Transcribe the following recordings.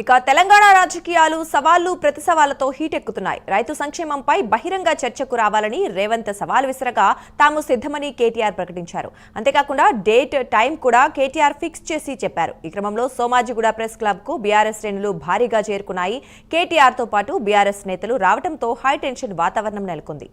ఇక తెలంగాణ రాజకీయాలు సవాళ్లు ప్రతి సవాళ్లతో హీటెక్కుతున్నాయి. రైతు సంక్షేమంపై బహిరంగ చర్చకు రావాలని రేవంత్ సవాల్ విసరగా తాము సిద్ధమని కేటీఆర్ ప్రకటించారు. అంతేకాకుండా డేట్ టైం కూడా కేటీఆర్ ఫిక్స్ చేసి చెప్పారు. ఈ క్రమంలో సోమాజిగూడ ప్రెస్ క్లబ్ కు బీఆర్ఎస్ శ్రేణులు భారీగా చేరుకున్నాయి. కేటీఆర్ తో పాటు బీఆర్ఎస్ నేతలు రావడంతో హైటెన్షన్ వాతావరణం నెలకొంది.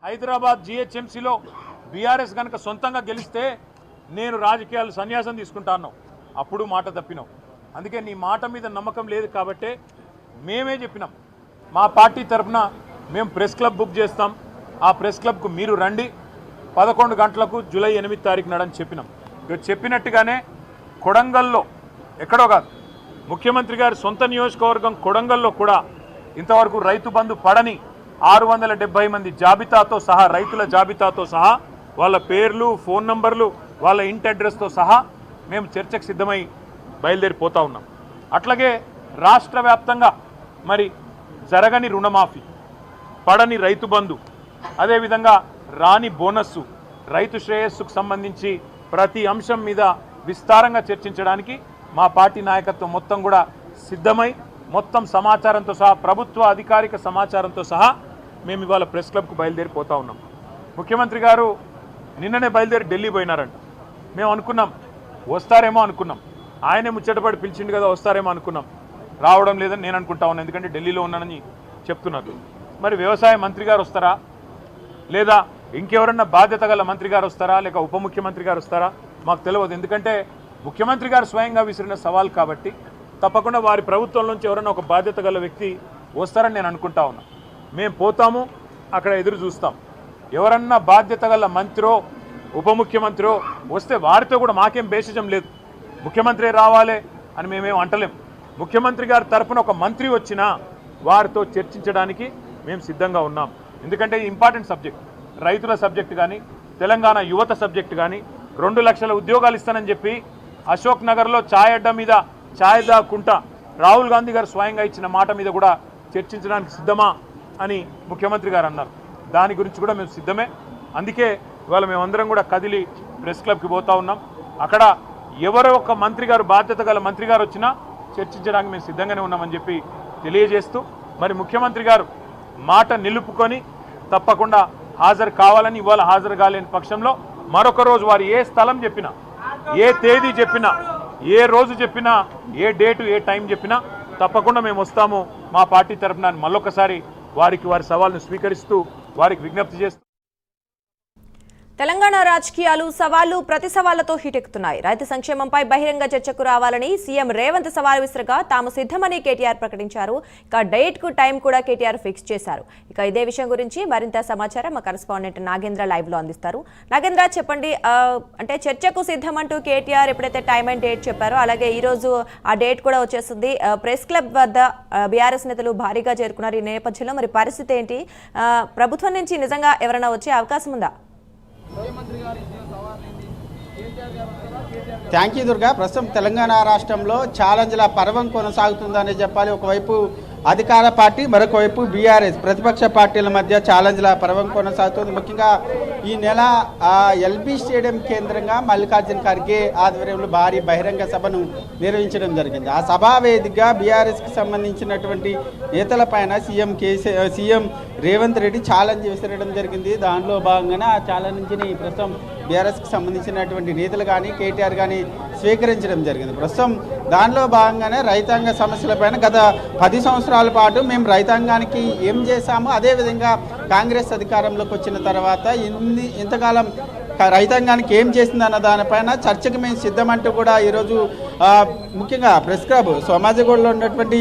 హైదరాబాద్ జిహెచ్ఎంసీలో బీఆర్ఎస్ కనుక సొంతంగా గెలిస్తే నేను రాజకీయాలు సన్యాసం తీసుకుంటాను. అప్పుడు మాట తప్పినాం. అందుకే నీ మాట మీద నమ్మకం లేదు కాబట్టే మేమే చెప్పినాం, మా పార్టీ తరఫున మేము ప్రెస్ క్లబ్ బుక్ చేస్తాం, ఆ ప్రెస్ క్లబ్కు మీరు రండి 11 గంటలకు జూలై 8 తారీఖు నాడని చెప్పినాం. చెప్పినట్టుగానే కొడంగల్లో ఎక్కడో కాదు, ముఖ్యమంత్రి గారి సొంత నియోజకవర్గం కొడంగల్లో కూడా ఇంతవరకు రైతు బంధు పడని 670 మంది జాబితాతో సహా, రైతుల జాబితాతో సహా, వాళ్ళ పేర్లు, ఫోన్ నంబర్లు, వాళ్ళ ఇంటి అడ్రస్తో సహా మేము చర్చకు సిద్ధమై బయలుదేరిపోతూ ఉన్నాం. అట్లాగే రాష్ట్ర వ్యాప్తంగా మరి జరగని రుణమాఫీ, పడని రైతు బంధు, అదేవిధంగా రాని బోనస్సు, రైతు శ్రేయస్సుకు సంబంధించి ప్రతి అంశం మీద విస్తారంగా చర్చించడానికి మా పార్టీ నాయకత్వం మొత్తం కూడా సిద్ధమై మొత్తం సమాచారంతో సహా, ప్రభుత్వ అధికారిక సమాచారంతో సహా మేము ఇవాళ ప్రెస్ క్లబ్కు బయలుదేరిపోతూ ఉన్నాం. ముఖ్యమంత్రి గారు నిన్ననే బయలుదేరి ఢిల్లీ పోయినారంట. మేము అనుకున్నాం వస్తారేమో అనుకున్నాం, ఆయనే ముచ్చటపడి పిలిచిండు కదా వస్తారేమో అనుకున్నాం. రావడం లేదని నేను అనుకుంటా ఉన్నాను, ఎందుకంటే ఢిల్లీలో ఉన్నానని చెప్తున్నారు. మరి వ్యవసాయ మంత్రి గారు వస్తారా, లేదా ఇంకెవరన్నా బాధ్యత గల మంత్రి గారు వస్తారా, లేక ఉప ముఖ్యమంత్రి గారు వస్తారా మాకు తెలియదు. ఎందుకంటే ముఖ్యమంత్రి గారు స్వయంగా విసిరిన సవాల్ కాబట్టి తప్పకుండా వారి ప్రభుత్వం నుంచి ఎవరైనా ఒక బాధ్యత గల వ్యక్తి వస్తారని నేను అనుకుంటా ఉన్నా. మేము పోతాము, అక్కడ ఎదురు చూస్తాం. ఎవరన్నా బాధ్యత గల మంత్రో ఉప ముఖ్యమంత్రో వస్తే వారితో కూడా మాకేం బేసిజం లేదు, ముఖ్యమంత్రి రావాలి అని మేమేం అంటలేం. ముఖ్యమంత్రి గారి తరఫున ఒక మంత్రి వచ్చినా వారితో చర్చించడానికి మేము సిద్ధంగా ఉన్నాం. ఎందుకంటే ఇంపార్టెంట్ సబ్జెక్ట్, రైతుల సబ్జెక్ట్ కానీ, తెలంగాణ యువత సబ్జెక్ట్ కానీ, 2 లక్షల ఉద్యోగాలు ఇస్తానని చెప్పి అశోక్ నగర్లో ఛాయ్ అడ్డా మీద ఛాయ్ దాక్కుంటా రాహుల్ గాంధీ గారు స్వయంగా ఇచ్చిన మాట మీద కూడా చర్చించడానికి సిద్ధమా అని ముఖ్యమంత్రి గారు అన్నారు. దాని గురించి కూడా మేము సిద్ధమే. అందుకే ఇవాళ మేమందరం కూడా కదిలి ప్రెస్ క్లబ్కి పోతా ఉన్నాం. అక్కడ ఎవరో ఒక మంత్రి గారు, బాధ్యత గల మంత్రి గారు వచ్చినా చర్చించడానికి మేము సిద్ధంగానే ఉన్నామని చెప్పి తెలియజేస్తూ, మరి ముఖ్యమంత్రి గారు మాట నిలుపుకొని తప్పకుండా హాజరు కావాలని, ఇవాళ హాజరు కాలేని పక్షంలో మరొక రోజు వారు ఏ స్థలం చెప్పినా, ఏ తేదీ చెప్పినా, ఏ రోజు చెప్పినా, ఏ డేటు ఏ టైం చెప్పినా తప్పకుండా మేము వస్తాము మా పార్టీ తరఫున మళ్ళొకసారి వారి సవాల్ను స్వీకరిస్తూ వారికి విజ్ఞప్తి చేస్తూ. తెలంగాణ రాజకీయాలు సవాళ్లు ప్రతి సవాళ్లతో హీటెక్కుతున్నాయి. రైతు సంక్షేమంపై బహిరంగ చర్చకు రావాలని సీఎం రేవంత్ సవాల్ విసరగా తాము సిద్ధమని కేటీఆర్ ప్రకటించారు. ఇక డేట్ కు టైం కూడా కేటీఆర్ ఫిక్స్ చేశారు. ఇక ఇదే విషయం గురించి మరింత సమాచారం మా కరెస్పాండెంట్ నాగేంద్ర లైవ్ లో అందిస్తారు. నాగేంద్ర చెప్పండి, అంటే చర్చకు సిద్ధమంటూ కేటీఆర్ ఎప్పుడైతే టైం అండ్ డేట్ చెప్పారో అలాగే ఈ రోజు ఆ డేట్ కూడా వచ్చేస్తుంది. ప్రెస్ క్లబ్ వద్ద బీఆర్ఎస్ నేతలు భారీగా చేరుకున్నారు. ఈ నేపథ్యంలో మరి పరిస్థితి ఏంటి? ప్రభుత్వం నుంచి నిజంగా ఎవరైనా వచ్చే అవకాశం ఉందా? Thank you Durga. ప్రస్తుతం తెలంగాణ రాష్ట్రంలో ఛాలెంజ్ల పర్వం కొనసాగుతుందని చెప్పాలి. ఒకవైపు అధికార పార్టీ, మరొక వైపు బీఆర్ఎస్ ప్రతిపక్ష పార్టీల మధ్య ఛాలెంజ్ల పర్వం కొనసాగుతుంది. ముఖ్యంగా ఈ నెల ఎల్బీ స్టేడియం కేంద్రంగా మల్లికార్జున ఖర్గే ఆధ్వర్యంలో భారీ బహిరంగ సభను నిర్వహించడం జరిగింది. ఆ సభా వేదికగా బీఆర్ఎస్కి సంబంధించినటువంటి నేతలపైన సీఎం రేవంత్ రెడ్డి ఛాలెంజ్ విసిరడం జరిగింది. దానిలో భాగంగానే ఆ ఛాలెంజ్ని ప్రస్తుతం బీఆర్ఎస్కి సంబంధించినటువంటి నేతలు కానీ కేటీఆర్ కానీ స్వీకరించడం జరిగింది. ప్రస్తుతం దానిలో భాగంగానే రైతాంగ సమస్యలపైన గత 10 సంవత్సరాల పాటు మేము రైతాంగానికి ఏం చేశాము, అదేవిధంగా కాంగ్రెస్ అధికారంలోకి వచ్చిన తర్వాత ఇంతకాలం రైతాంగానికి ఏం చేసిందన్న దానిపైన చర్చకు మేము సిద్ధమంటూ కూడా ఈరోజు ముఖ్యంగా ప్రెస్ క్లబ్ సోమాజిగూడలో ఉన్నటువంటి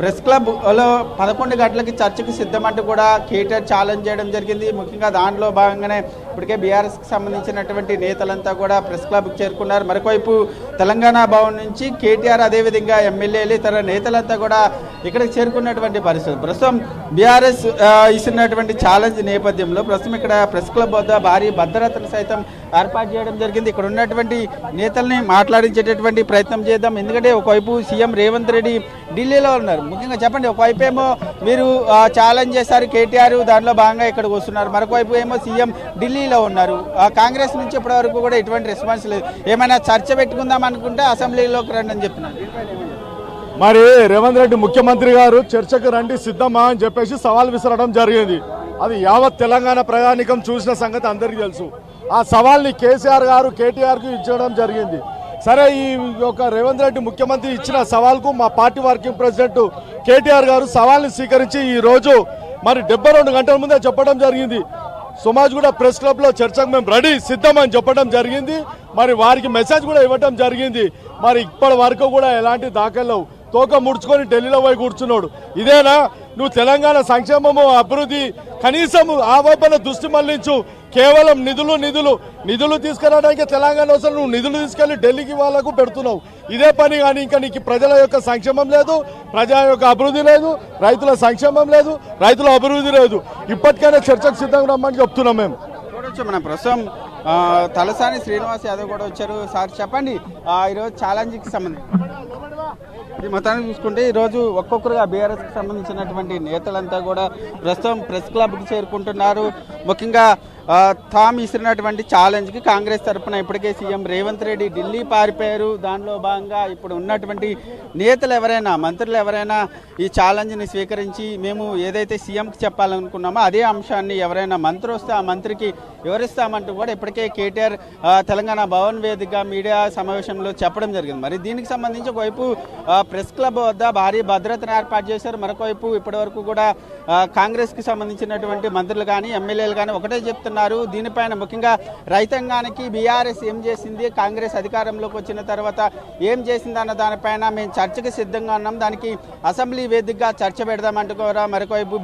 ప్రెస్ క్లబ్లో 11 గంటలకి చర్చకు సిద్ధమంటూ కూడా కేటీఆర్ ఛాలెంజ్ చేయడం జరిగింది. ముఖ్యంగా దాంట్లో భాగంగానే ఇప్పటికే బీఆర్ఎస్కి సంబంధించినటువంటి నేతలంతా కూడా ప్రెస్ క్లబ్కి చేరుకున్నారు. మరొకవైపు తెలంగాణ భవన్ నుంచి కేటీఆర్ అదేవిధంగా ఎమ్మెల్యేలు ఇతర నేతలంతా కూడా ఇక్కడికి చేరుకున్నటువంటి పరిస్థితి. ప్రస్తుతం బీఆర్ఎస్ ఇస్తున్నటువంటి ఛాలెంజ్ నేపథ్యంలో ప్రస్తుతం ఇక్కడ ప్రెస్ క్లబ్ వద్ద భారీ భద్రతను సైతం ఏర్పాటు చేయడం జరిగింది. ఇక్కడ ఉన్నటువంటి నేతల్ని మాట్లాడించేటటువంటి ప్రయత్నం చేద్దాం. ఎందుకంటే ఒకవైపు సీఎం రేవంత్ రెడ్డి ఢిల్లీలో ఉన్నారు. ముఖ్యంగా చెప్పండి, ఒకవైపు ఏమో మీరు ఛాలెంజ్ చేశారు కేటీఆర్, దానిలో భాగంగా ఇక్కడికి వస్తున్నారు. మరొకవైపు ఏమో సీఎం ఢిల్లీలో ఉన్నారు. కాంగ్రెస్ నుంచి ఇప్పటి వరకు కూడా ఎటువంటి రెస్పాన్స్ లేదు. ఏమైనా చర్చ పెట్టుకుందాం అనుకుంటే అసెంబ్లీలోకి రండి అని చెప్తున్నారు. మరి రేవంత్ రెడ్డి ముఖ్యమంత్రి గారు చర్చకు రండి సిద్ధమా అని చెప్పేసి సవాల్ విసరడం జరిగింది. అది యావత్ తెలంగాణ ప్రయాణికం చూసిన సంగతి అందరికీ తెలుసు. ఆ సవాల్ని కేసీఆర్ గారు కేటీఆర్కు ఇచ్చడం జరిగింది. సరే, ఈ యొక్క రేవంత్ రెడ్డి ముఖ్యమంత్రి ఇచ్చిన సవాల్కు మా పార్టీ వర్కింగ్ ప్రెసిడెంట్ కేటీఆర్ గారు సవాల్ని స్వీకరించి ఈరోజు మరి 72 గంటల ముందే చెప్పడం జరిగింది. సోమాజిగూడ ప్రెస్ క్లబ్లో చర్చకు మేము రెడీ సిద్ధమని చెప్పడం జరిగింది. మరి వారికి మెసేజ్ కూడా ఇవ్వడం జరిగింది. మరి ఇప్పటి వరకు కూడా ఎలాంటి దాఖలు తోక ముడుచుకొని ఢిల్లీలో పోయి కూర్చున్నాడు. ఇదేనా నువ్వు తెలంగాణ సంక్షేమము అభివృద్ధి కనీసం ఆ వైపున దృష్టి మళ్లించు. కేవలం నిధులు తీసుకురావడానికి తెలంగాణ అవసరం, నువ్వు నిధులు తీసుకెళ్లి ఢిల్లీకి వాళ్ళకు పెడుతున్నావు. ఇదే పని. కానీ ఇంకా నీకు ప్రజల యొక్క సంక్షేమం లేదు, ప్రజల యొక్క అభివృద్ధి లేదు, రైతుల సంక్షేమం లేదు, రైతుల అభివృద్ధి లేదు. ఇప్పటికైనా చర్చకు సిద్ధంగా రమ్మని చెప్తున్నాం. మేము చూడొచ్చు మనం ప్రస్తుతం తలసాని శ్రీనివాస్ యాదవ్ కూడా వచ్చారు. సార్ చెప్పండి, ఈరోజు ఛాలెంజ్కి సంబంధించి ఈ మొత్తాన్ని చూసుకుంటే ఈరోజు ఒక్కొక్కరుగా బీఆర్ఎస్కి సంబంధించినటువంటి నేతలంతా కూడా ప్రస్తుతం ప్రెస్ క్లబ్కి చేరుకుంటున్నారు. ముఖ్యంగా తాము ఇస్తున్నటువంటి ఛాలెంజ్కి కాంగ్రెస్ తరఫున ఇప్పటికే సీఎం రేవంత్ రెడ్డి ఢిల్లీ పారిపోయారు. దానిలో భాగంగా ఇప్పుడు ఉన్నటువంటి నేతలు ఎవరైనా, మంత్రులు ఎవరైనా ఈ ఛాలెంజ్ని స్వీకరించి మేము ఏదైతే సీఎంకి చెప్పాలనుకున్నామో అదే అంశాన్ని ఎవరైనా మంత్రి వస్తే ఆ మంత్రికి వివరిస్తామంటూ కూడా ఇప్పటికే కేటీఆర్ తెలంగాణ భవన్ వేదికగా మీడియా సమావేశంలో చెప్పడం జరిగింది. మరి దీనికి సంబంధించి ఒకవైపు ప్రెస్ క్లబ్ వద్ద భారీ భద్రతను ఏర్పాటు చేశారు. మరొకవైపు ఇప్పటివరకు కూడా కాంగ్రెస్కి సంబంధించినటువంటి మంత్రులు కానీ ఎమ్మెల్యేలు కానీ ఒకటే చెప్తున్నారు, దీనిపైన ముఖ్యంగా రైతాంగానికి బీఆర్ఎస్ ఏం చేసింది, కాంగ్రెస్ అధికారంలోకి వచ్చిన తర్వాత ఏం చేసింది అన్న దానిపైన మేము చర్చకు సిద్ధంగా ఉన్నాం, దానికి అసెంబ్లీ వేదికగా చర్చ పెడదామంటూ కూడా మరొకవైపు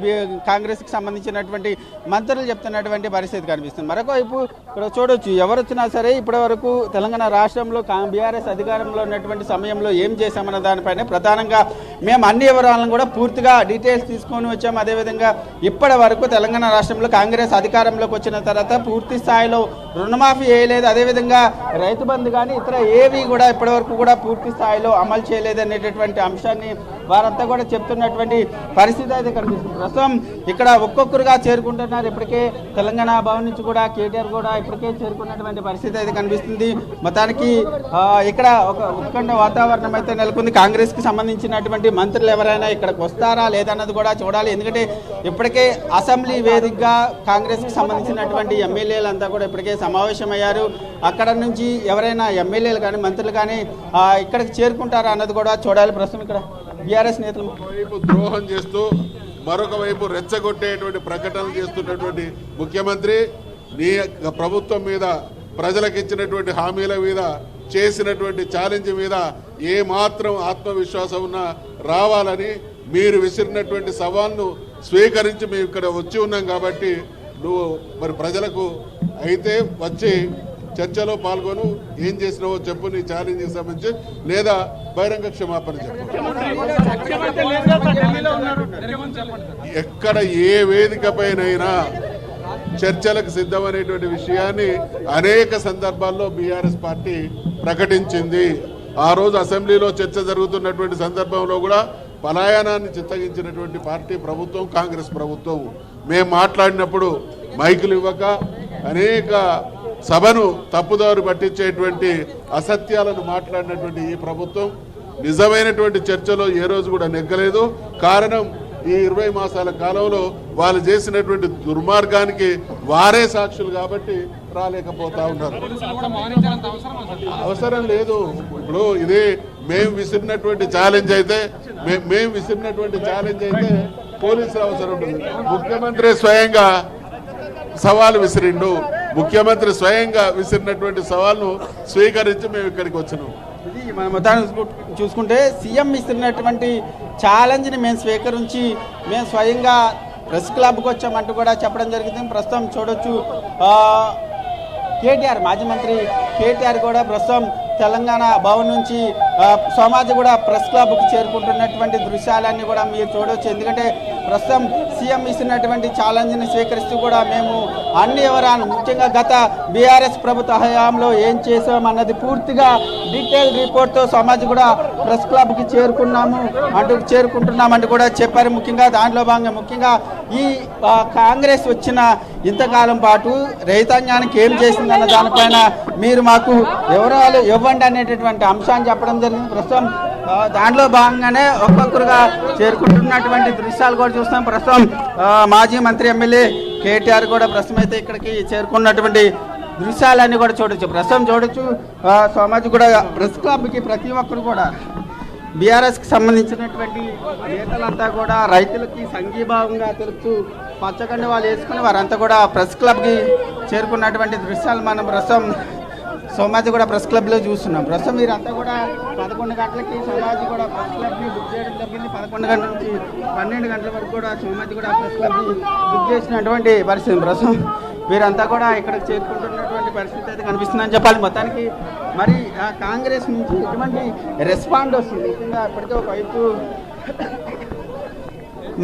కాంగ్రెస్కి సంబంధించినటువంటి మంత్రులు చెప్తున్నటువంటి పరిస్థితి కనిపిస్తుంది. మరొకవైపు ఇక్కడ చూడొచ్చు, ఎవరు వచ్చినా సరే ఇప్పటి వరకు తెలంగాణ రాష్ట్రంలో బీఆర్ఎస్ అధికారంలో ఉన్నటువంటి సమయంలో ఏం చేశామన్న దానిపైన ప్రధానంగా మేము అన్ని వివరాలను కూడా పూర్తిగా డీటెయిల్స్ తీసుకొని వచ్చాము. అదేవిధంగా ఇప్పటి వరకు తెలంగాణ రాష్ట్రంలో కాంగ్రెస్ అధికారంలోకి వచ్చిన తర్వాత పూర్తి స్థాయిలో రుణమాఫీ చేయలేదు, అదేవిధంగా రైతు బంధు కానీ ఇతర ఏవి కూడా ఇప్పటివరకు కూడా పూర్తి స్థాయిలో అమలు చేయలేదు అనేటటువంటి అంశాన్ని వారంతా కూడా చెప్తున్నటువంటి పరిస్థితి అయితే కనిపిస్తుంది. ప్రస్తుతం ఇక్కడ ఒక్కొక్కరుగా చేరుకుంటున్నారు. ఇప్పటికే తెలంగాణ భవన్ నుంచి కూడా కేటీఆర్ కూడా ఇప్పటికే చేరుకున్నటువంటి పరిస్థితి అయితే కనిపిస్తుంది. మొత్తానికి ఇక్కడ ఒక ఉత్కంఠ వాతావరణం అయితే నెలకొంది. కాంగ్రెస్కి సంబంధించినటువంటి మంత్రులు ఎవరైనా ఇక్కడికి వస్తారా లేదన్నది కూడా చూడాలి. ఎందుకంటే ఇప్పటికే అసెంబ్లీ వేదికగా కాంగ్రెస్కి సంబంధించినటువంటి ఎమ్మెల్యేలంతా కూడా ఇప్పటికే సమావేశమయ్యారు. అక్కడ నుంచి ఎవరైనా ఎమ్మెల్యేలు కానీ మంత్రులు కానీ ఇక్కడికి చేరుకుంటారా అన్నది కూడా చూడాలి. ప్రస్తుతం ఇక్కడ బీఆర్ఎస్ నేతలు వైపు ద్రోహం చేస్తూ మరొక వైపు రెచ్చగొట్టేటువంటి ప్రకటనలు చేస్తున్నటువంటి ముఖ్యమంత్రి, నీ ప్రభుత్వం మీద, ప్రజలకు ఇచ్చినటువంటి హామీల మీద, చేసినటువంటి ఛాలెంజ్ మీద ఏ మాత్రం ఆత్మవిశ్వాసం ఉన్నా రావాలని మీరు విసిరినటువంటి సవాల్ను స్వీకరించి మేము ఇక్కడ వచ్చి ఉన్నాం. కాబట్టి నువ్వు మరి ప్రజలకు అయితే వచ్చి చర్చలో పాల్గొను, ఏం చేసినావో చెప్పు, నీ ఛాలెంజ్కి సంబంధించి, లేదా బహిరంగ క్షమాపణ చెప్పు. ఎక్కడ ఏ వేదిక పైనైనా చర్చలకు సిద్ధమనేటువంటి విషయాన్ని అనేక సందర్భాల్లో బీఆర్ఎస్ పార్టీ ప్రకటించింది. ఆ రోజు అసెంబ్లీలో చర్చ జరుగుతున్నటువంటి సందర్భంలో కూడా పలాయనాన్ని చిత్తగించినటువంటి పార్టీ ప్రభుత్వం కాంగ్రెస్ ప్రభుత్వం. మేము మాట్లాడినప్పుడు మైకులు ఇవ్వక అనేక సభను తప్పుదారు పట్టించేటువంటి అసత్యాలను మాట్లాడినటువంటి ఈ ప్రభుత్వం నిజమైనటువంటి చర్చలో ఏ రోజు కూడా నెగ్గలేదు. కారణం ఈ 20 మాసాల కాలంలో వాళ్ళు చేసినటువంటి దుర్మార్గానికి వారే సాక్షులు కాబట్టి రాలేకపోతా ఉన్నారు. అవసరం లేదు. ఇప్పుడు ఇది మేము విసిరినటువంటి ఛాలెంజ్ అయితే పోలీసులు అవసరం ఉంటుంది. ముఖ్యమంత్రి స్వయంగా సవాలు విసిరిండు. ముఖ్యమంత్రి స్వయంగా విసిరినటువంటి సవాల్ను స్వీకరించి మేము ఇక్కడికి వచ్చినాం. ఇది మనం మొత్తాన్ని చూసుకుంటే సీఎం ఇస్తున్నటువంటి ఛాలెంజ్ని మేము స్వీకరించి మేము స్వయంగా ప్రెస్ క్లబ్కి వచ్చామంటూ కూడా చెప్పడం జరిగింది. ప్రస్తుతం చూడొచ్చు కేటీఆర్ మాజీ మంత్రి కేటీఆర్ కూడా ప్రస్తుతం తెలంగాణ భవన్ నుంచి సోమాజిగూడ ప్రెస్ క్లబ్కి చేరుకుంటున్నటువంటి దృశ్యాలన్నీ కూడా మీరు చూడవచ్చు. ఎందుకంటే ప్రస్తుతం సీఎం ఇస్తున్నటువంటి ఛాలెంజ్ని స్వీకరిస్తూ కూడా మేము అన్ని వివరాలు ముఖ్యంగా గత బీఆర్ఎస్ ప్రభుత్వ హయాంలో ఏం చేసామన్నది పూర్తిగా డీటెయిల్ రిపోర్ట్తో సోమాజిగూడ ప్రెస్ క్లబ్కి చేరుకుంటున్నామంటూ కూడా చెప్పారు. ముఖ్యంగా దాంట్లో భాగంగా ముఖ్యంగా ఈ కాంగ్రెస్ వచ్చిన ఇంతకాలం పాటు రైతాంగానికి ఏం చేసిందన్న దానిపైన మీరు మాకు వివరాలు ఇవ్వండి అనేటటువంటి అంశాన్ని చెప్పడం జరిగింది. ప్రస్తుతం దాంట్లో భాగంగానే ఒక్కొక్కరుగా చేరుకుంటున్నటువంటి దృశ్యాలు కూడా చూస్తాం. ప్రస్తుతం మాజీ మంత్రి ఎమ్మెల్యే కేటీఆర్ కూడా ప్రస్తుతం అయితే ఇక్కడికి చేరుకున్నటువంటి దృశ్యాలన్నీ కూడా చూడొచ్చు. ప్రస్తుతం చూడొచ్చు సోమాజిగూడ ప్రెస్ క్లబ్కి ప్రతి ఒక్కరు కూడా బీఆర్ఎస్కి సంబంధించినటువంటి నేతలంతా కూడా రైతులకి సంఘీభావంగా తెలుపుతూ పచ్చకండి వాళ్ళు వేసుకుని వారంతా కూడా ప్రెస్ క్లబ్కి చేరుకున్నటువంటి దృశ్యాలు మనం ప్రస్తుతం సోమాజిగూడ ప్రెస్ క్లబ్లో చూస్తున్నాం. ప్రస్తుతం మీరంతా కూడా 11 గంటలకి సోమాజిగూడ ప్రెస్ క్లబ్ని బుక్ చేయడం జరిగింది. 11 గంటల నుంచి 12 గంటల వరకు కూడా సోమాజిగూడ ప్రెస్ క్లబ్ని బుక్ చేసినటువంటి పరిస్థితి. ప్రస్తుతం వీరంతా కూడా ఇక్కడికి చేరుకుంటున్నటువంటి పరిస్థితి అయితే కనిపిస్తుందని చెప్పాలి. మొత్తానికి మరి కాంగ్రెస్ నుంచి ఎటువంటి రెస్పాండ్ వస్తుంది. ముఖ్యంగా ఇప్పటికే ఒకవైపు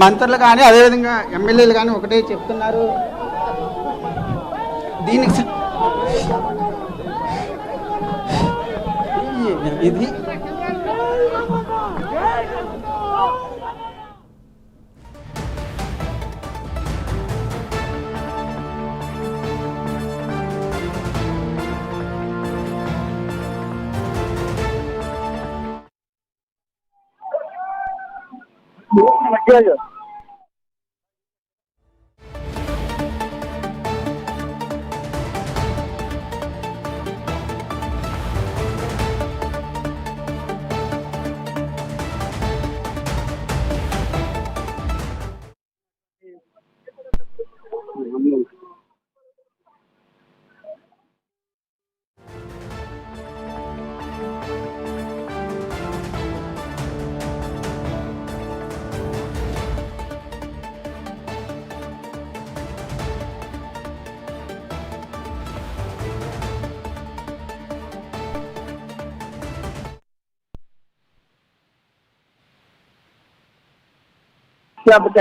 మంత్రులు కానీ అదేవిధంగా ఎమ్మెల్యేలు కానీ ఒకటే చెప్తున్నారు. దీనికి ఇది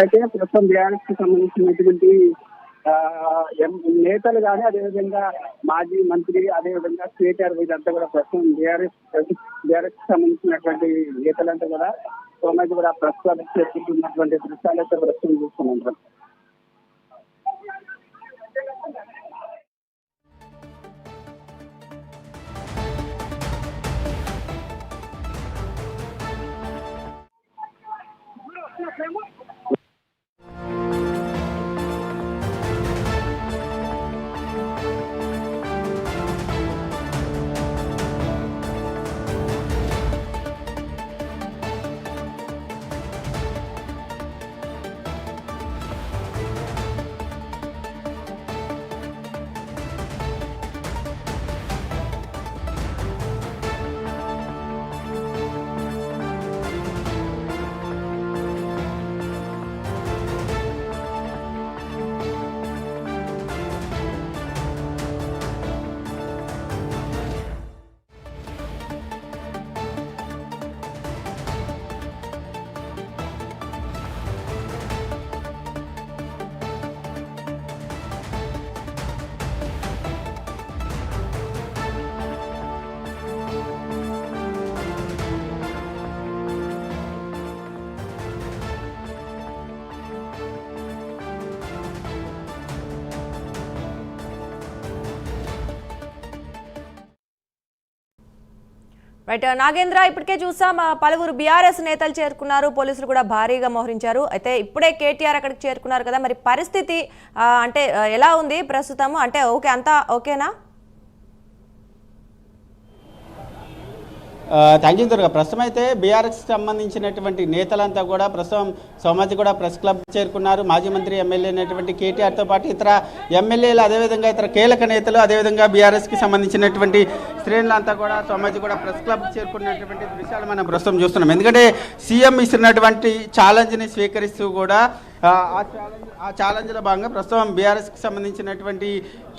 అయితే ప్రస్తుతం బీఆర్ఎస్ కి సంబంధించినటువంటి నేతలు కానీ అదేవిధంగా మాజీ మంత్రి అదేవిధంగా కేటీఆర్ వీళ్ళంతా కూడా ప్రస్తుతం బీఆర్ఎస్ కి సంబంధించినటువంటి నేతలంతా కూడా సోమాజిగూడ ప్రెస్ క్లబ్ చేరుకుంటున్నటువంటి దృశ్యాలు అయితే ప్రస్తుతం చూస్తున్నాం. రైట్ నాగేంద్ర, ఇప్పటికే చూసాం పలువురు బీఆర్ఎస్ నేతలు చేరుకున్నారు, పోలీసులు కూడా భారీగా మోహరించారు. అయితే ఇప్పుడే కేటీఆర్ అక్కడికి చేరుకున్నారు కదా, మరి పరిస్థితి అంటే ఎలా ఉంది ప్రస్తుతం? అంటే ఓకే, అంతా ఓకేనా? Thank you Durga. ప్రస్తుతం అయితే బీఆర్ఎస్కి సంబంధించినటువంటి నేతలంతా కూడా ప్రస్తుతం సోమాజిగూడ ప్రెస్ క్లబ్ చేరుకున్నారు. మాజీ మంత్రి ఎమ్మెల్యే అయినటువంటి కేటీఆర్తో పాటు ఇతర ఎమ్మెల్యేలు, అదేవిధంగా ఇతర కీలక నేతలు, అదేవిధంగా బీఆర్ఎస్కి సంబంధించినటువంటి శ్రేణులంతా కూడా సోమాజిగూడ ప్రెస్ క్లబ్ చేరుకున్నటువంటి దృశ్యాలు మనం ప్రస్తుతం చూస్తున్నాం. ఎందుకంటే సీఎం ఇస్తున్నటువంటి ఛాలెంజ్ని స్వీకరిస్తూ కూడా ఆ ఛాలెంజ్లో భాగంగా ప్రస్తుతం బీఆర్ఎస్కి సంబంధించినటువంటి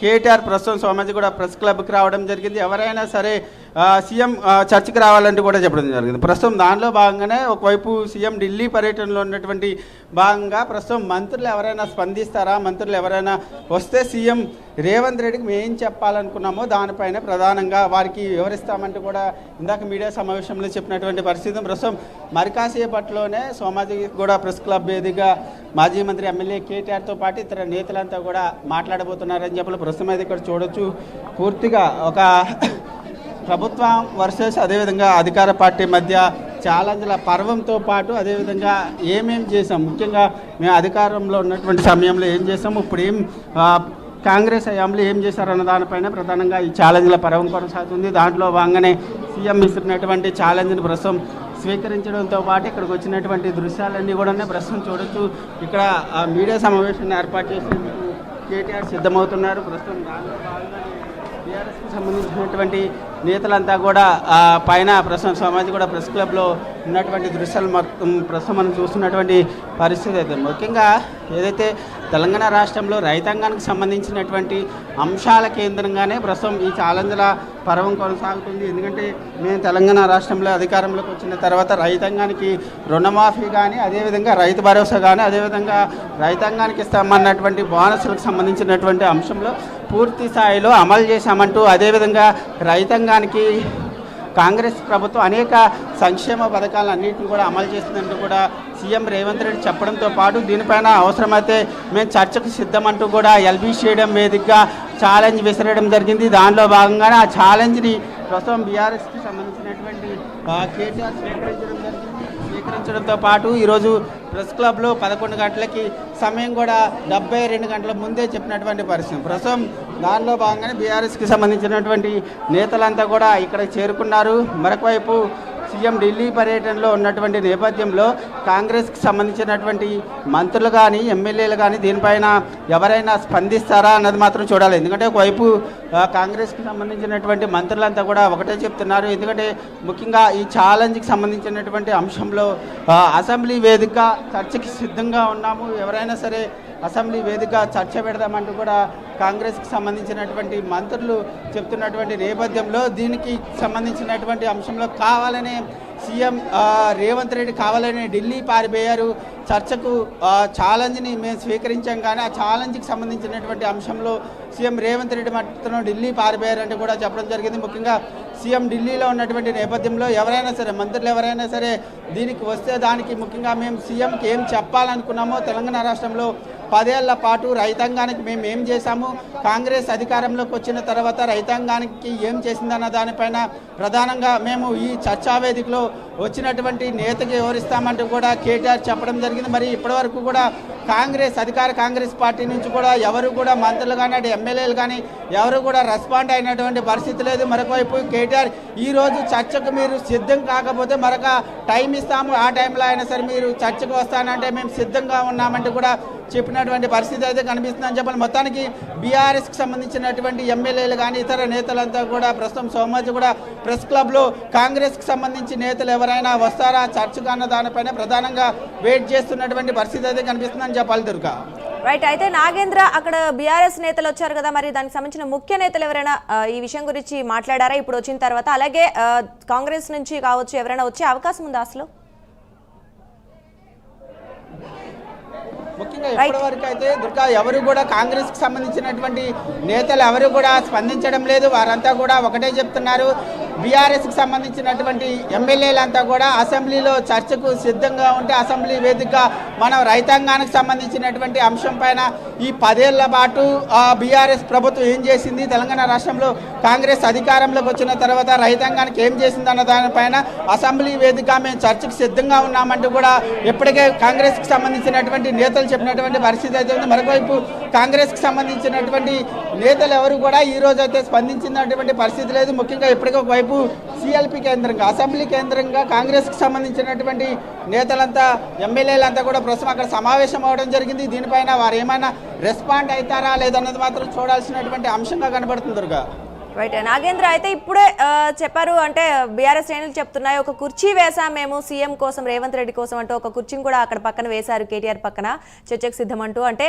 కేటీఆర్ ప్రస్తుతం సోమాజిగూడ ప్రెస్ క్లబ్కి రావడం జరిగింది. ఎవరైనా సరే సీఎం చర్చకి రావాలంటూ కూడా చెప్పడం జరిగింది. ప్రస్తుతం దానిలో భాగంగానే ఒకవైపు సీఎం ఢిల్లీ పర్యటనలో ఉన్నటువంటి భాగంగా ప్రస్తుతం మంత్రులు ఎవరైనా స్పందిస్తారా, మంత్రులు ఎవరైనా వస్తే సీఎం రేవంత్ రెడ్డికి మేము ఏం చెప్పాలనుకున్నామో దానిపైన ప్రధానంగా వారికి వివరిస్తామంటూ కూడా ఇందాక మీడియా సమావేశంలో చెప్పినటువంటి పరిస్థితి. ప్రస్తుతం మరి కాసేపట్లోనే సోమాజిగూడ ప్రెస్ క్లబ్ వేదికగా మాజీ మంత్రి ఎమ్మెల్యే కేటీఆర్తో పాటు ఇతర నేతలంతా కూడా మాట్లాడబోతున్నారని చెప్పి ప్రస్తుతం అయితే ఇక్కడ చూడొచ్చు. పూర్తిగా ఒక ప్రభుత్వం వర్సెస్ అదేవిధంగా అధికార పార్టీ మధ్య ఛాలెంజ్ల పర్వంతో పాటు అదేవిధంగా ఏమేం చేసాం, ముఖ్యంగా మేము అధికారంలో ఉన్నటువంటి సమయంలో ఏం చేసాము, ఇప్పుడు ఏం కాంగ్రెస్ హయాంలో ఏం చేశారన్న దానిపైన ప్రధానంగా ఈ ఛాలెంజ్ల పర్వం కొనసాగుతుంది. దాంట్లో భాగంగానే సీఎం ఇస్తున్నటువంటి ఛాలెంజ్ని ప్రస్తుతం స్వీకరించడంతో పాటు ఇక్కడికి వచ్చినటువంటి దృశ్యాలన్నీ కూడా ప్రస్తుతం చూడొచ్చు. ఇక్కడ మీడియా సమావేశాన్ని ఏర్పాటు చేసేందుకు కేటీఆర్ సిద్ధమవుతున్నారు. ప్రస్తుతం దాంట్లో భాగంగా బీఆర్ఎస్కి సంబంధించినటువంటి నేతలంతా కూడా పైన ప్రస్తుతం సోమాజిగూడ ప్రెస్ క్లబ్లో ఉన్నటువంటి దృశ్యాలు మొత్తం ప్రస్తుతం మనం చూస్తున్నటువంటి పరిస్థితి అయితే ముఖ్యంగా ఏదైతే తెలంగాణ రాష్ట్రంలో రైతాంగానికి సంబంధించినటువంటి అంశాల కేంద్రంగానే ప్రస్తుతం ఈ ఛాలెంజ్ల పర్వం కొనసాగుతుంది. ఎందుకంటే మేము తెలంగాణ రాష్ట్రంలో అధికారంలోకి వచ్చిన తర్వాత రైతాంగానికి రుణమాఫీ కానీ, అదేవిధంగా రైతు భరోసా కానీ, అదేవిధంగా రైతాంగానికి ఇస్తామన్నటువంటి బోనస్లకు సంబంధించినటువంటి అంశంలో పూర్తి స్థాయిలో అమలు చేశామంటూ, అదేవిధంగా రైతాంగానికి కాంగ్రెస్ ప్రభుత్వం అనేక సంక్షేమ పథకాలన్నింటినీ కూడా అమలు చేస్తుందంటూ కూడా సీఎం రేవంత్ రెడ్డి చెప్పడంతో పాటు దీనిపైన అవసరమైతే మేము చర్చకు సిద్ధమంటూ కూడా ఎల్బీ స్టేడియం వేదికగా ఛాలెంజ్ విసిరడం జరిగింది. దానిలో భాగంగానే ఆ ఛాలెంజ్ని ప్రస్తుతం బీఆర్ఎస్కి సంబంధించినటువంటి కేటీఆర్ స్వీకరించడంతో పాటు ఈరోజు ప్రెస్ క్లబ్లో 11 గంటలకి సమయం కూడా 72 గంటల ముందే చెప్పినటువంటి పరిస్థితి. ప్రస్తుతం దానిలో భాగంగానే బీఆర్ఎస్కి సంబంధించినటువంటి నేతలంతా కూడా ఇక్కడ చేరుకున్నారు. మరొక వైపు సీఎం ఢిల్లీ పర్యటనలో ఉన్నటువంటి నేపథ్యంలో కాంగ్రెస్కి సంబంధించినటువంటి మంత్రులు కానీ, ఎమ్మెల్యేలు కానీ దీనిపైన ఎవరైనా స్పందిస్తారా అన్నది మాత్రం చూడాలి. ఎందుకంటే ఒకవైపు కాంగ్రెస్కి సంబంధించినటువంటి మంత్రులంతా కూడా ఒకటే చెప్తున్నారు. ఎందుకంటే ముఖ్యంగా ఈ ఛాలెంజ్కి సంబంధించినటువంటి అంశంలో అసెంబ్లీ వేదికగా చర్చకి సిద్ధంగా ఉన్నాము, ఎవరైనా సరే అసెంబ్లీ వేదికగా చర్చ పెడదామంటూ కూడా కాంగ్రెస్కి సంబంధించినటువంటి మంత్రులు చెప్తున్నటువంటి నేపథ్యంలో దీనికి సంబంధించినటువంటి అంశంలో కావాలనే సీఎం రేవంత్ రెడ్డి కావాలనే ఢిల్లీ పారిపోయారు. చర్చకు ఛాలెంజ్ని మేము స్వీకరించాం కానీ ఆ ఛాలెంజ్కి సంబంధించినటువంటి అంశంలో సీఎం రేవంత్ రెడ్డి మాత్రం ఢిల్లీ పారిపోయారంటే కూడా చెప్పడం జరిగింది. ముఖ్యంగా సీఎం ఢిల్లీలో ఉన్నటువంటి నేపథ్యంలో ఎవరైనా సరే మంత్రులు ఎవరైనా సరే దీనికి వస్తే దానికి ముఖ్యంగా మేము సీఎంకి ఏం చెప్పాలనుకున్నామో, తెలంగాణ రాష్ట్రంలో 10 ఏళ్ల పాటు రైతాంగానికి మేము ఏం చేశాము, కాంగ్రెస్ అధికారంలోకి వచ్చిన తర్వాత రైతాంగానికి ఏం చేసిందన్న దానిపైన ప్రధానంగా మేము ఈ చర్చా వేదికలో వచ్చినటువంటి నేతకి వివరిస్తామంటూ కూడా కేటీఆర్ చెప్పడం జరిగింది. మరి ఇప్పటివరకు కూడా కాంగ్రెస్ పార్టీ నుంచి కూడా ఎవరు కూడా మంత్రులు కానీ అటు ఎమ్మెల్యేలు కానీ ఎవరు కూడా రెస్పాండ్ అయినటువంటి పరిస్థితి లేదు. మరొక వైపు కేటీఆర్ ఈరోజు చర్చకు మీరు సిద్ధం కాకపోతే మరొక టైం ఇస్తాము, ఆ టైంలో అయినా సరే మీరు చర్చకు వస్తానంటే మేము సిద్ధంగా ఉన్నామంటూ కూడా చెప్పినటువంటి పరిస్థితి అయితే కనిపిస్తుందని చెప్పాలి. మొత్తానికి బీఆర్ఎస్కి సంబంధించినటువంటి ఎమ్మెల్యేలు కానీ ఇతర నేతలంతా కూడా ప్రస్తుతం సోమాజిగూడ ప్రెస్ క్లబ్లో కాంగ్రెస్కి సంబంధించి నేతలు ఎవరైనా వస్తారా చర్చకు అన్న దానిపైన ప్రధానంగా వెయిట్ చేస్తున్నటువంటి పరిస్థితి అయితే కనిపిస్తుందని చెప్పాలి. దుర్గా రైట్. అయితే నాగేంద్ర, అక్కడ బీఆర్ఎస్ నేతలు వచ్చారు కదా, మరి దానికి సంబంధించిన ముఖ్య నేతలు ఎవరైనా ఈ విషయం గురించి మాట్లాడారా ఇప్పుడు వచ్చిన తర్వాత? అలాగే కాంగ్రెస్ నుంచి కావచ్చు ఎవరైనా వచ్చే అవకాశం ఉందా అసలు? ముఖ్యంగా ఇప్పటివరకు అయితే దుర్గా ఎవరు కూడా కాంగ్రెస్కి సంబంధించినటువంటి నేతలు ఎవరు కూడా స్పందించడం లేదు. వారంతా కూడా ఒకటే చెప్తున్నారు, బీఆర్ఎస్కి సంబంధించినటువంటి ఎమ్మెల్యేలంతా కూడా అసెంబ్లీలో చర్చకు సిద్ధంగా ఉంటే అసెంబ్లీ వేదికగా మనం రైతాంగానికి సంబంధించినటువంటి అంశం పైన ఈ 10 ఏళ్ల పాటు బీఆర్ఎస్ ప్రభుత్వం ఏం చేసింది, తెలంగాణ రాష్ట్రంలో కాంగ్రెస్ అధికారంలోకి వచ్చిన తర్వాత రైతాంగానికి ఏం చేసింది అన్న దానిపైన అసెంబ్లీ వేదికగా మేము చర్చకు సిద్ధంగా ఉన్నామంటూ కూడా ఇప్పటికే కాంగ్రెస్కి సంబంధించినటువంటి నేతలు చెప్పినటువంటి పరిస్థితి అయితే ఉంది. మరొకవైపు కాంగ్రెస్కి సంబంధించినటువంటి నేతలు ఎవరు కూడా ఈ రోజు అయితే స్పందించినటువంటి పరిస్థితి లేదు. ముఖ్యంగా ఇప్పటికీ ఒకవైపు సిఎల్పి కేంద్రంగా అసెంబ్లీ కేంద్రంగా కాంగ్రెస్కి సంబంధించినటువంటి నేతలంతా ఎమ్మెల్యేలంతా కూడా ప్రస్తుతం అక్కడ సమావేశం అవడం జరిగింది. దీనిపైన వారు ఏమైనా రెస్పాండ్ అవుతారా లేదన్నది మాత్రం చూడాల్సినటువంటి అంశంగా కనబడుతుంది. దుర్గా రైట్ నాగేంద్ర, అయితే ఇప్పుడే చెప్పారు, అంటే బీఆర్ఎస్ శ్రేణులు చెప్తున్నాయి ఒక కుర్చీ వేసాం మేము సీఎం కోసం, రేవంత్ రెడ్డి కోసం అంటూ ఒక కుర్చీని కూడా అక్కడ పక్కన వేశారు కేటీఆర్ పక్కన, చర్చకు సిద్ధం అంటూ. అంటే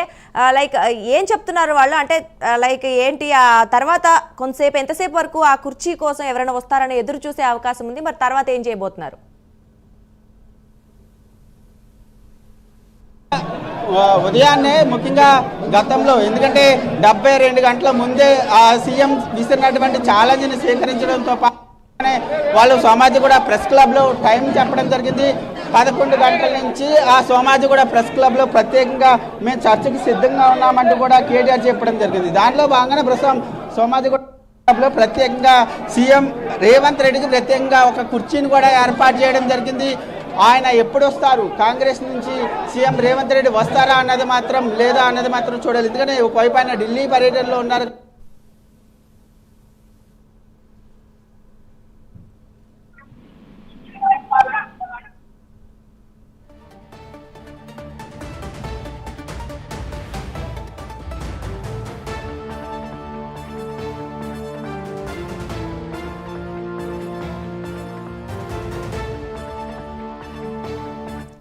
లైక్ ఏం చెప్తున్నారు వాళ్ళు, అంటే లైక్ ఏంటి ఆ తర్వాత కొంతసేపు ఎంతసేపు వరకు ఆ కుర్చీ కోసం ఎవరైనా వస్తారని ఎదురు చూసే అవకాశం ఉంది, మరి తర్వాత ఏం చేయబోతున్నారు? ఉదయాన్నే ముఖ్యంగా గతంలో ఎందుకంటే 72 గంటల ముందే ఆ సీఎం విసిరినటువంటి ఛాలెంజ్ని స్వీకరించడంతో పాటునే వాళ్ళు సోమాజిగూడ ప్రెస్ క్లబ్లో టైం చెప్పడం జరిగింది. 11 గంటల నుంచి ఆ సోమాజిగూడ ప్రెస్ క్లబ్లో ప్రత్యేకంగా మేము చర్చకు సిద్ధంగా ఉన్నామంటూ కూడా కేటీఆర్ చెప్పడం జరిగింది. దాంట్లో భాగంగానే ప్రస్తుతం సోమాజిగూడ క్లబ్లో ప్రత్యేకంగా సీఎం రేవంత్ రెడ్డికి ప్రత్యేకంగా ఒక కుర్చీని కూడా ఏర్పాటు చేయడం జరిగింది. ఆయన ఎప్పుడు వస్తారు, కాంగ్రెస్ నుంచి సీఎం రేవంత్ రెడ్డి వస్తారా అన్నది మాత్రం లేదా అన్నది మాత్రం చూడాలి. ఎందుకంటే ఒకవైపు ఆయన ఢిల్లీ పర్యటనలో ఉన్నారు.